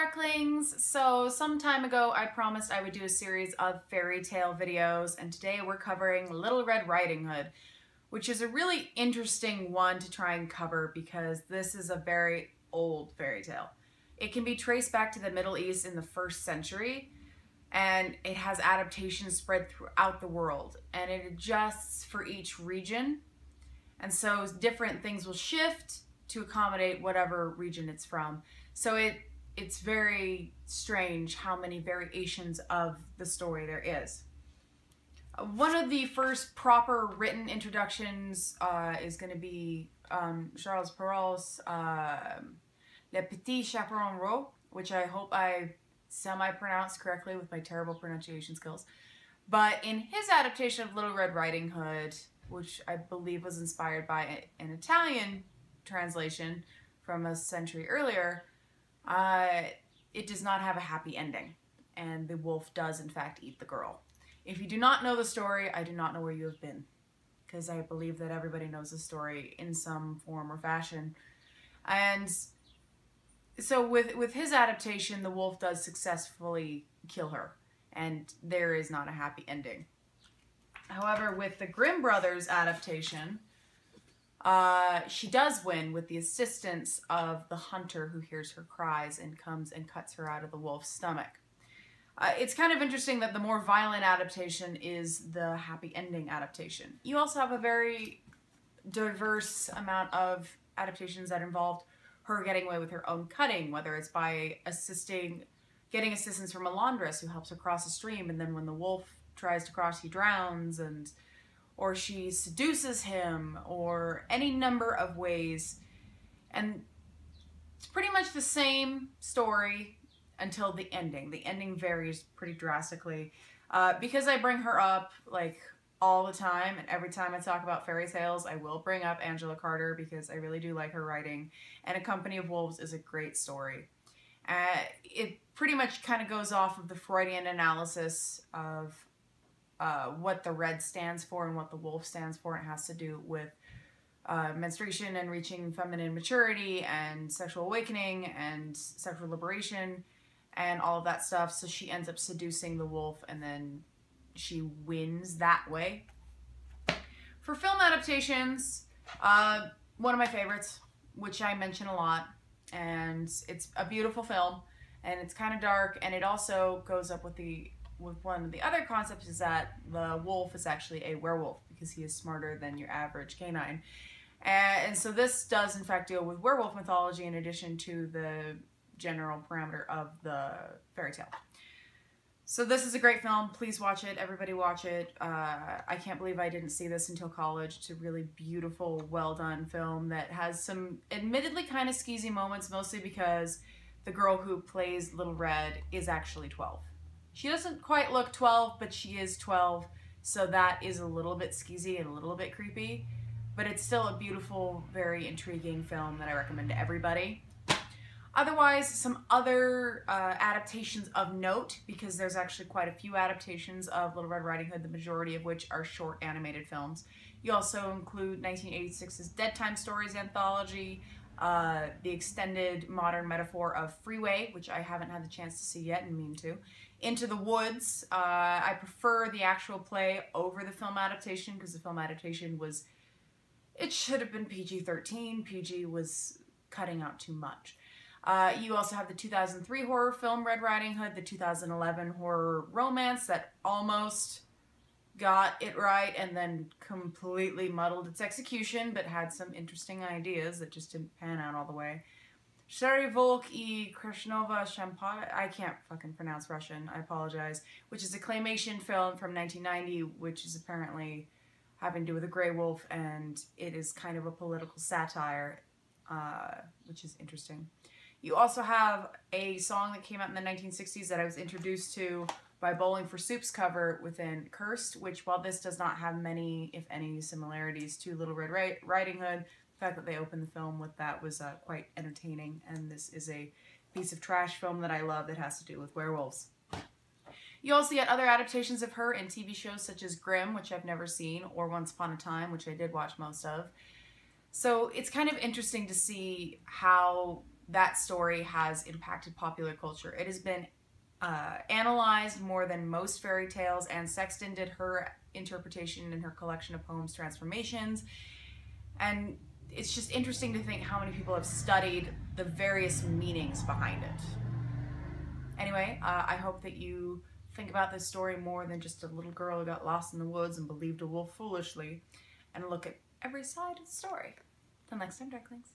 Sparklings! So some time ago I promised I would do a series of fairy tale videos, and today we're covering Little Red Riding Hood, which is a really interesting one to try and cover because this is a very old fairy tale. It can be traced back to the Middle East in the 1st century, and it has adaptations spread throughout the world, and it adjusts for each region, and so different things will shift to accommodate whatever region it's from. So it's very strange how many variations of the story there is. One of the first proper written introductions is going to be Charles Perrault's Le Petit Chaperon Rose, which I hope I semi-pronounced correctly with my terrible pronunciation skills. But in his adaptation of Little Red Riding Hood, which I believe was inspired by an Italian translation from a century earlier, it does not have a happy ending, and the wolf does in fact eat the girl. If you do not know the story, I do not know where you have been, because I believe that everybody knows the story in some form or fashion. And so with his adaptation, the wolf does successfully kill her, and there is not a happy ending. However, with the Grimm brothers adaptation, she does win with the assistance of the hunter who hears her cries and comes and cuts her out of the wolf's stomach. It's kind of interesting that the more violent adaptation is the happy ending adaptation. You also have a very diverse amount of adaptations that involved her getting away with her own cutting, whether it's by getting assistance from a laundress who helps her cross a stream, and then when the wolf tries to cross, he drowns, or she seduces him, or any number of ways. And it's pretty much the same story until the ending. The ending varies pretty drastically. Because I bring her up like all the time, and every time I talk about fairy tales, I will bring up Angela Carter because I really do like her writing. And A Company of Wolves is a great story. It pretty much kind of goes off of the Freudian analysis of what the red stands for and what the wolf stands for. It has to do with menstruation and reaching feminine maturity and sexual awakening and sexual liberation and all of that stuff. So she ends up seducing the wolf, and then she wins that way. For film adaptations, one of my favorites, which I mention a lot, and it's a beautiful film, and it's kind of dark, and it also goes up with one of the other concepts is that the wolf is actually a werewolf because he is smarter than your average canine. And so this does in fact deal with werewolf mythology in addition to the general parameter of the fairy tale. So this is a great film. Please watch it. Everybody watch it. I can't believe I didn't see this until college. It's a really beautiful, well done film that has some admittedly kind of skeezy moments, mostly because the girl who plays Little Red is actually 12. She doesn't quite look 12, but she is 12, so that is a little bit skeezy and a little bit creepy, but it's still a beautiful, very intriguing film that I recommend to everybody. Otherwise, some other adaptations of note, because there's actually quite a few adaptations of Little Red Riding Hood, the majority of which are short animated films. You also include 1986's Dead Time Stories anthology, the extended modern metaphor of Freeway, which I haven't had the chance to see yet and mean to. Into the Woods. I prefer the actual play over the film adaptation because the film adaptation it should have been PG-13. PG was cutting out too much. You also have the 2003 horror film Red Riding Hood, the 2011 horror romance that almost got it right and then completely muddled its execution, but had some interesting ideas that just didn't pan out all the way. Sherry Volk i Krishnova Shampaya, I can't fucking pronounce Russian, I apologize, which is a claymation film from 1990, which is apparently having to do with a gray wolf, and it is kind of a political satire, which is interesting. You also have a song that came out in the 1960s that I was introduced to by Bowling for Soup's cover within Cursed, which while this does not have many, if any, similarities to Little Red Riding Hood, the fact that they opened the film with that was quite entertaining, and this is a piece of trash film that I love that has to do with werewolves. You also get other adaptations of her in TV shows such as Grimm, which I've never seen, or Once Upon a Time, which I did watch most of. So it's kind of interesting to see how that story has impacted popular culture. It has been analyzed more than most fairy tales, and Sexton did her interpretation in her collection of poems, Transformations. And it's just interesting to think how many people have studied the various meanings behind it. Anyway, I hope that you think about this story more than just a little girl who got lost in the woods and believed a wolf foolishly, and look at every side of the story. Till next time, Darklings.